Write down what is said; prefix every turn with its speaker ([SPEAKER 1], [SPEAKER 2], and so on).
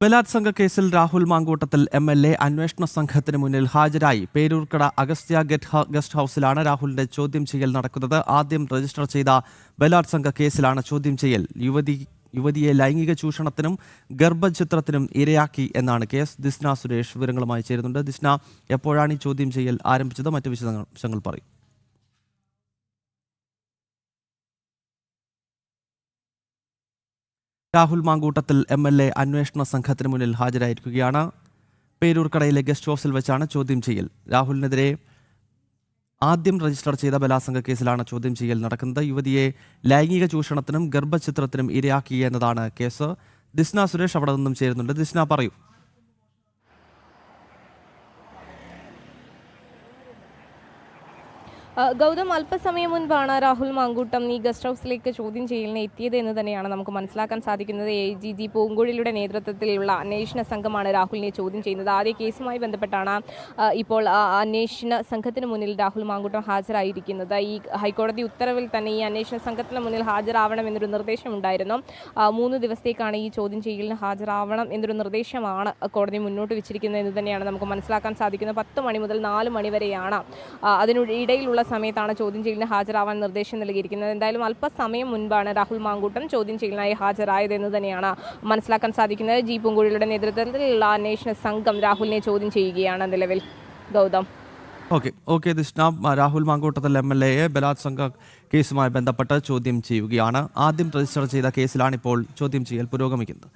[SPEAKER 1] ബലാത്സംഗ കേസിൽ രാഹുൽ മാങ്കൂട്ടത്തിൽ MLA അന്വേഷണ സംഘത്തിന് മുന്നിൽ ഹാജരായി. പേരൂർക്കട അഗസ്ത്യ ഗസ്റ്റ് ഹൌസിലാണ് രാഹുലിന്റെ ചോദ്യം ചെയ്യൽ നടക്കുന്നത്. ആദ്യം രജിസ്റ്റർ ചെയ്ത ബലാത്സംഗ കേസിലാണ് ചോദ്യം ചെയ്യൽ. യുവതിയെ ലൈംഗിക ചൂഷണത്തിനും ഗർഭഛിദ്രത്തിനും ഇരയാക്കി എന്നാണ് കേസ്. ദിസ്ന സുരേഷ് വിവരങ്ങളുമായി ചേരുന്നുണ്ട്. ദിസ്ന, എപ്പോഴാണ് ഈ ചോദ്യം ചെയ്യൽ ആരംഭിച്ചത്? മറ്റു വിശദാംശങ്ങൾ പറയും. രാഹുൽ മാങ്കൂട്ടത്തിൽ MLA അന്വേഷണ സംഘത്തിന് മുന്നിൽ ഹാജരായിരിക്കുകയാണ്. പേരൂർക്കടയിലെ ഗസ്റ്റ് ഹൗസിൽ വെച്ചാണ് ചോദ്യം ചെയ്യൽ. രാഹുലിനെതിരെ ആദ്യം രജിസ്റ്റർ ചെയ്ത ബലാത്സംഗ കേസിലാണ് ചോദ്യം ചെയ്യൽ നടക്കുന്നത്. യുവതിയെ ലൈംഗിക ചൂഷണത്തിനും ഗർഭഛിദ്രത്തിനും ഇരയാക്കി എന്നതാണ് കേസ്. ദിസ്ന സുരേഷ് അവിടെ നിന്നും ചേരുന്നുണ്ട്. ദിസ്ന, പറയൂ.
[SPEAKER 2] ഗൗതം, അല്പസമയം മുൻപാണ് രാഹുൽ മാങ്കൂട്ടം ഈ ഗസ്റ്റ് ഹൗസിലേക്ക് ചോദ്യം ചെയ്യലിന് എത്തിയത് എന്ന് തന്നെയാണ് നമുക്ക് മനസ്സിലാക്കാൻ സാധിക്കുന്നത്. AGG പൂങ്കുഴലിയുടെ നേതൃത്വത്തിലുള്ള അന്വേഷണ സംഘമാണ് രാഹുലിനെ ചോദ്യം ചെയ്യുന്നത്. ആദ്യ കേസുമായി ബന്ധപ്പെട്ടാണ് ഇപ്പോൾ അന്വേഷണ സംഘത്തിന് മുന്നിൽ രാഹുൽ മാങ്കൂട്ടം ഹാജരായിരിക്കുന്നത്. ഈ ഹൈക്കോടതി ഉത്തരവിൽ തന്നെ ഈ അന്വേഷണ സംഘത്തിന് മുന്നിൽ ഹാജരാവണമെന്നൊരു നിർദ്ദേശമുണ്ടായിരുന്നു. 3 ദിവസത്തേക്കാണ് ഈ ചോദ്യം ചെയ്യലിന് ഹാജരാവണം എന്നൊരു നിർദ്ദേശമാണ് കോടതി മുന്നോട്ട് വെച്ചിരിക്കുന്നത് എന്ന് തന്നെയാണ് നമുക്ക് മനസ്സിലാക്കാൻ സാധിക്കുന്നത്. 10 മണി മുതൽ 4 മണി വരെയാണ് അതിനിടയിലുള്ള സമയത്താണ് ചോദ്യം ചെയ്യലിന് ഹാജരാവാൻ നിർദ്ദേശം നൽകിയിരിക്കുന്നത്. എന്തായാലും അല്പസമയം മുൻപാണ് രാഹുൽ മാങ്കൂട്ടം ചോദ്യം ചെയ്യലിനായി ഹാജരായതെന്ന് തന്നെയാണ് മനസ്സിലാക്കാൻ സാധിക്കുന്നത്. ജി പൂങ്കുഴലിയുടെ നേതൃത്വത്തിലുള്ള അന്വേഷണ സംഘം രാഹുലിനെ ചോദ്യം ചെയ്യുകയാണ് നിലവിൽ. ഗൗതം.
[SPEAKER 1] ഓക്കെ ദിസ്ന, രാഹുൽ മാങ്കൂട്ടത്തിൽ MLA ബലാത്സംഗ കേസുമായി ബന്ധപ്പെട്ട് ചോദ്യം ചെയ്യുകയാണ്. ആദ്യം രജിസ്റ്റർ ചെയ്ത കേസിലാണ് ഇപ്പോൾ ചോദ്യം ചെയ്യൽ പുരോഗമിക്കുന്നത്.